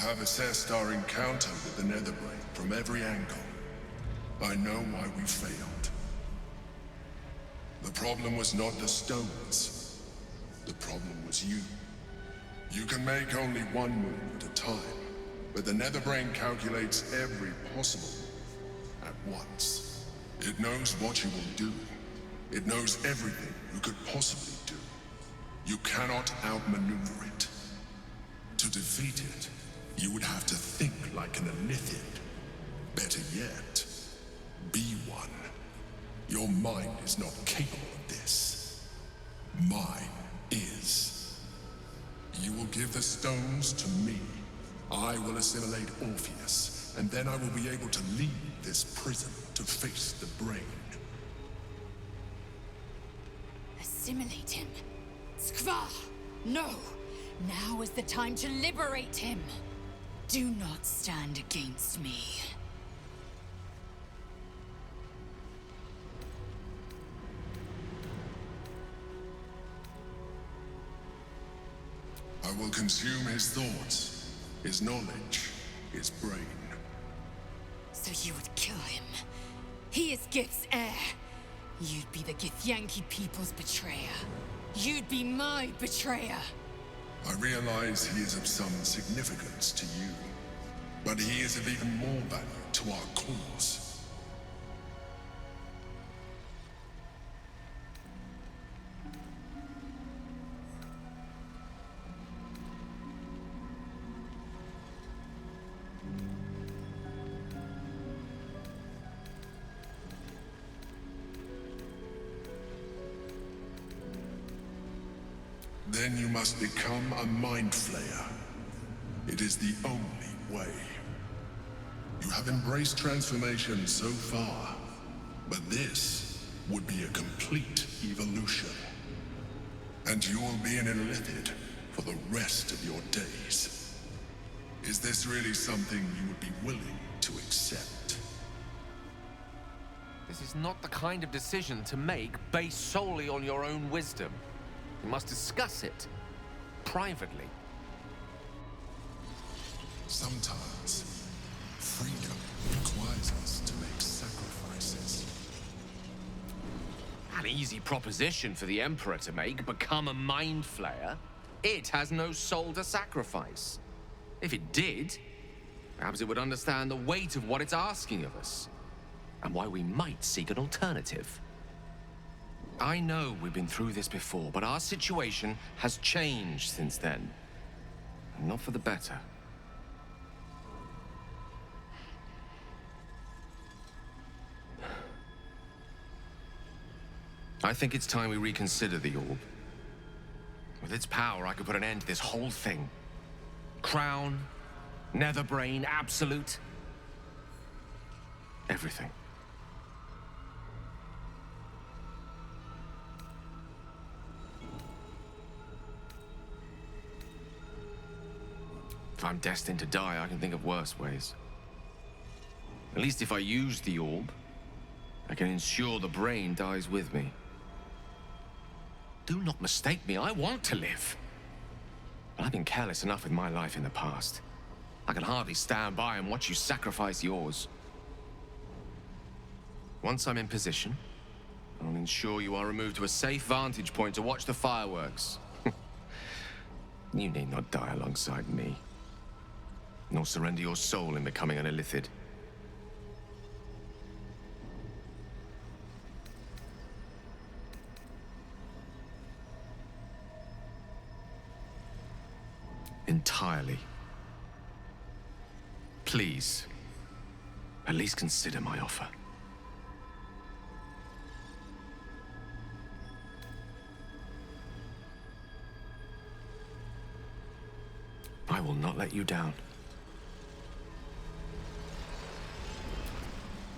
have assessed our encounter with the Netherbrain from every angle. I know why we failed. The problem was not the stones. The problem was you. You can make only one move at a time, but the Netherbrain calculates every possible move at once. It knows what you will do. It knows everything you could possibly do. You cannot outmaneuver it. To defeat it, you would have to think like an Illithid. Better yet, be one. Your mind is not capable of this. Mine is. You will give the stones to me. I will assimilate Orpheus, and then I will be able to leave this prison to face the brain. Assimilate him? Skva! No! Now is the time to liberate him! Do not stand against me. I will consume his thoughts, his knowledge, his brain. So you would kill him? He is Gith's heir. You'd be the Githyanki people's betrayer. You'd be my betrayer. I realize he is of some significance to you, but he is of even more value to our cause. Then you must become a Mind Flayer. It is the only way. You have embraced transformation so far, but this would be a complete evolution. And you will be an Illithid for the rest of your days. Is this really something you would be willing to accept? This is not the kind of decision to make based solely on your own wisdom. You must discuss it privately. Sometimes, freedom requires us to make sacrifices. An easy proposition for the Emperor to make, become a Mind Flayer. It has no soul to sacrifice. If it did, perhaps it would understand the weight of what it's asking of us, and why we might seek an alternative. I know we've been through this before, but our situation has changed since then. And not for the better. I think it's time we reconsider the orb. With its power, I could put an end to this whole thing. Crown, Netherbrain, Absolute. Everything. If I'm destined to die, I can think of worse ways. At least if I use the orb, I can ensure the brain dies with me. Do not mistake me, I want to live. But I've been careless enough with my life in the past. I can hardly stand by and watch you sacrifice yours. Once I'm in position, I'll ensure you are removed to a safe vantage point to watch the fireworks. You need not die alongside me. Nor surrender your soul in becoming an Illithid. Entirely. Please, at least consider my offer. I will not let you down.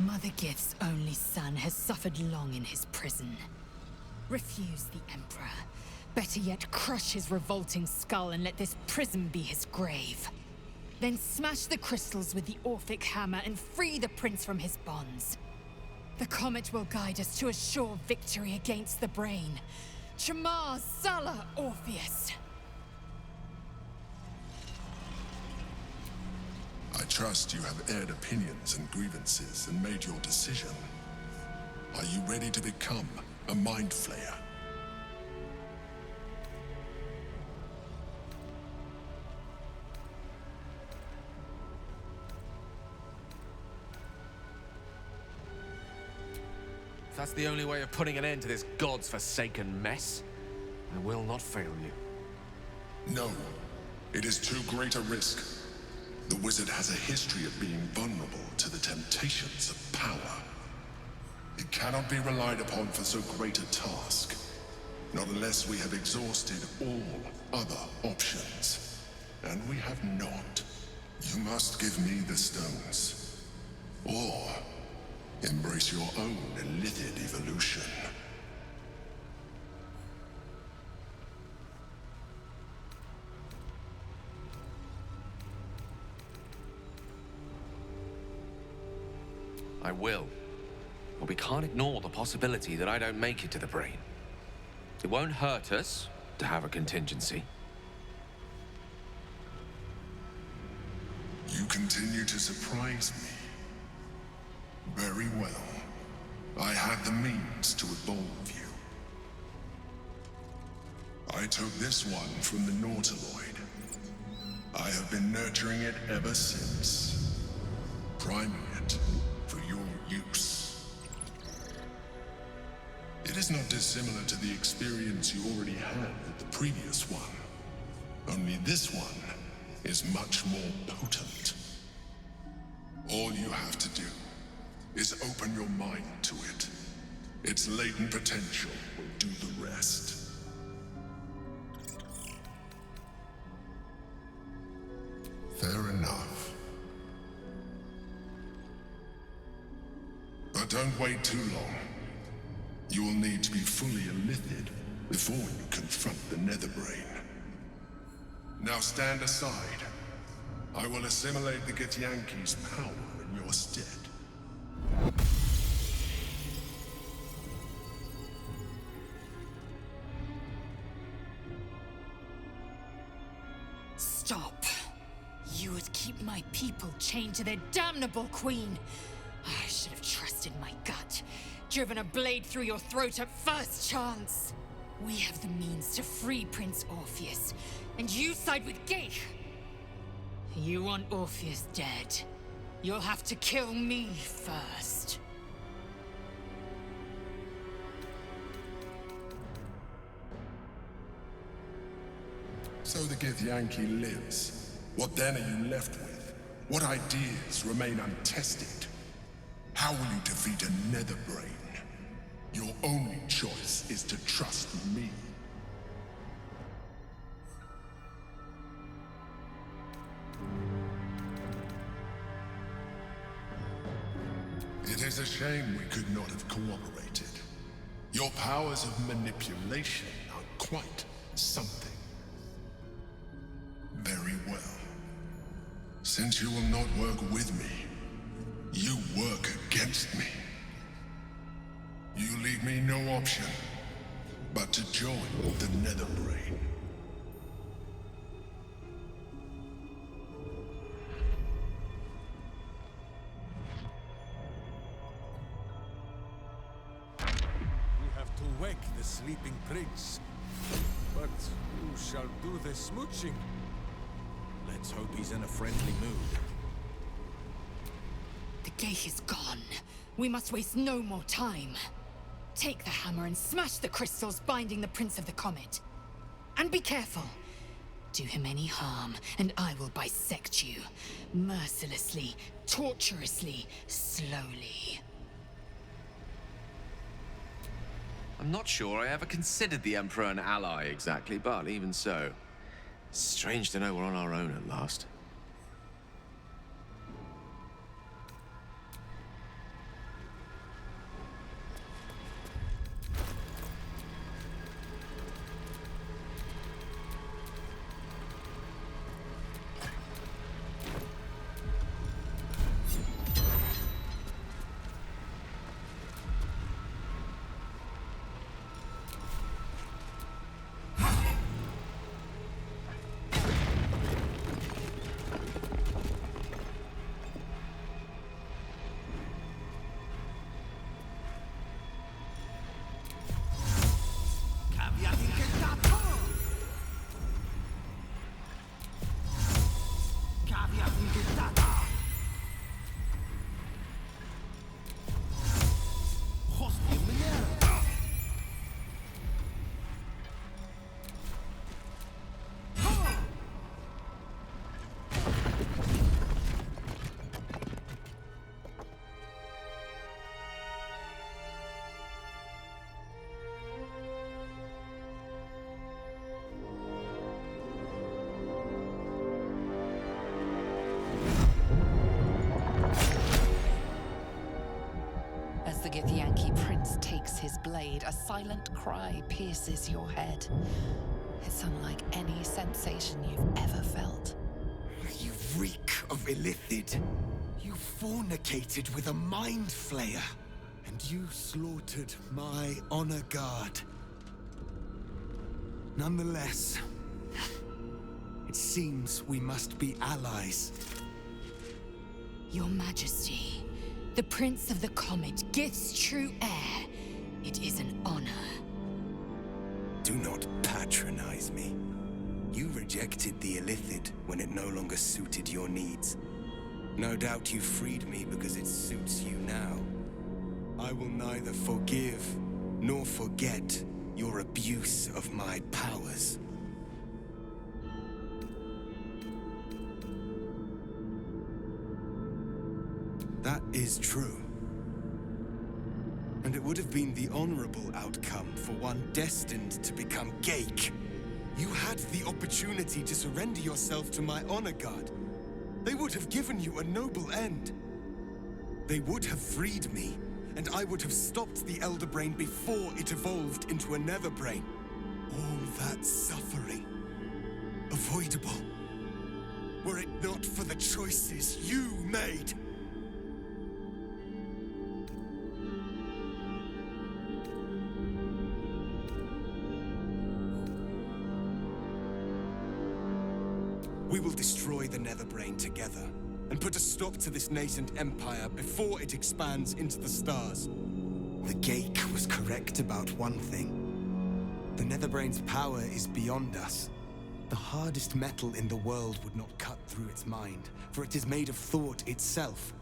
Mother Gith's only son has suffered long in his prison. Refuse the Emperor. Better yet, crush his revolting skull and let this prison be his grave. Then smash the crystals with the Orphic hammer and free the prince from his bonds. The comet will guide us to a sure victory against the brain. Chamar Zala Orpheus. trust you have aired opinions and grievances and made your decision. Are you ready to become a Mind Flayer? If that's the only way of putting an end to this god's-forsaken mess, I will not fail you. No. It is too great a risk. The wizard has a history of being vulnerable to the temptations of power. It cannot be relied upon for so great a task, not unless we have exhausted all other options. And we have not. You must give me the stones, or embrace your own Illithid evolution. I will. But we can't ignore the possibility that I don't make it to the brain. It won't hurt us to have a contingency. You continue to surprise me. Very well. I have the means to evolve you. I took this one from the Nautiloid. I have been nurturing it ever since, priming it for your use. It is not dissimilar to the experience you already had with the previous one. Only this one is much more potent. All you have to do is open your mind to it. Its latent potential will do the rest. Fair enough. But don't wait too long. You will need to be fully Illithid before you confront the Netherbrain. Now stand aside. I will assimilate the Githyanki's power in your stead. Stop. You would keep my people chained to their damnable queen. I should have trusted my gut. Driven a blade through your throat at first chance. We have the means to free Prince Orpheus, and you side with Geich. You want Orpheus dead. You'll have to kill me first. So the Githyanki lives. What then are you left with? What ideas remain untested? How will you defeat a Netherbrain? Your only choice is to trust me. It is a shame we could not have cooperated. Your powers of manipulation are quite something. Very well. Since you will not work with me, you work against me. You leave me no option but to join the Netherbrain. We have to wake the sleeping prince. But who shall do the smooching? Let's hope he's in a friendly mood. The Geich is gone. We must waste no more time. Take the hammer and smash the crystals binding the Prince of the Comet. And be careful. Do him any harm, and I will bisect you. Mercilessly, torturously, slowly. I'm not sure I ever considered the Emperor an ally exactly, but even so, strange to know we're on our own at last. his blade, a silent cry pierces your head. It's unlike any sensation you've ever felt. You reek of Illithid. You fornicated with a mind flayer. And you slaughtered my honor guard. Nonetheless, it seems we must be allies. Your Majesty, the Prince of the Comet, Gith's true heir. It is an honor. Do not patronize me. You rejected the Illithid when it no longer suited your needs. No doubt you freed me because it suits you now. I will neither forgive nor forget your abuse of my powers. That is true. And it would have been the honorable outcome for one destined to become Geik. You had the opportunity to surrender yourself to my honor guard. They would have given you a noble end. They would have freed me, and I would have stopped the Elder Brain before it evolved into a Nether Brain. All that suffering, avoidable, were it not for the choices you made. We will destroy the Netherbrain together, and put a stop to this nascent empire before it expands into the stars. The Geik was correct about one thing. The Netherbrain's power is beyond us. The hardest metal in the world would not cut through its mind, for it is made of thought itself.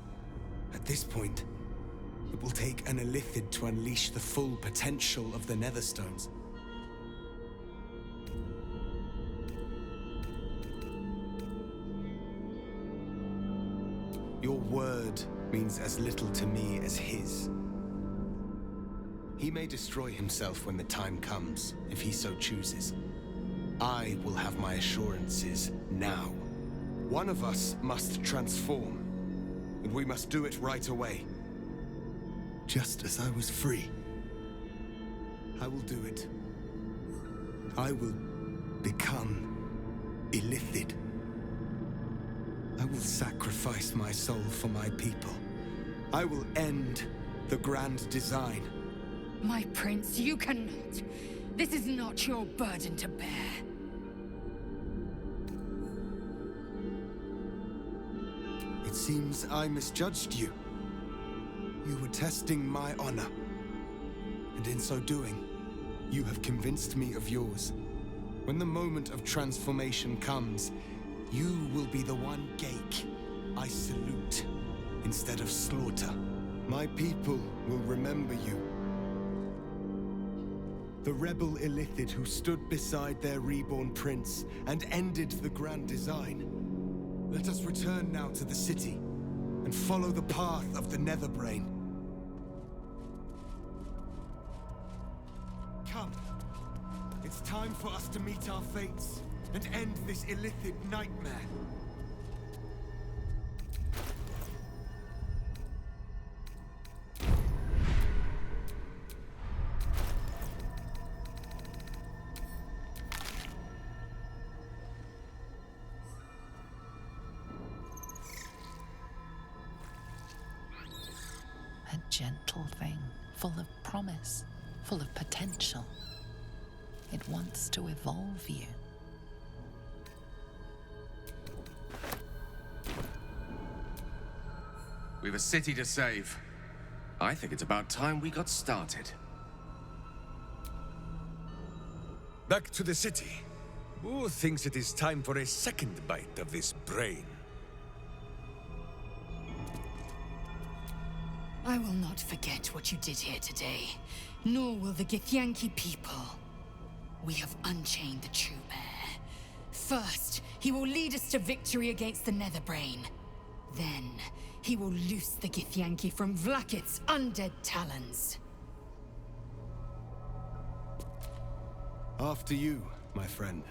At this point, it will take an Illithid to unleash the full potential of the Netherstones. Your word means as little to me as his. He may destroy himself when the time comes, if he so chooses. I will have my assurances now. One of us must transform, and we must do it right away. Just as I was free. I will do it. I will become Illithid. I will sacrifice my soul for my people. I will end the grand design. My prince, you cannot. This is not your burden to bear. It seems I misjudged you. You were testing my honor. And in so doing, you have convinced me of yours. When the moment of transformation comes, you will be the one Geik I salute instead of slaughter. My people will remember you. The rebel Illithid who stood beside their reborn prince and ended the grand design. Let us return now to the city and follow the path of the Netherbrain. Come. It's time for us to meet our fates and end this Illithid nightmare. A gentle thing, full of promise, full of potential. It wants to evolve you. We've a city to save. I think it's about time we got started. Back to the city. Who thinks it is time for a second bite of this brain? I will not forget what you did here today, nor will the Githyanki people. We have unchained the true heir. First, he will lead us to victory against the Netherbrain. Then, he will loose the Githyanki from Vlaakith's undead talons. After you, my friend.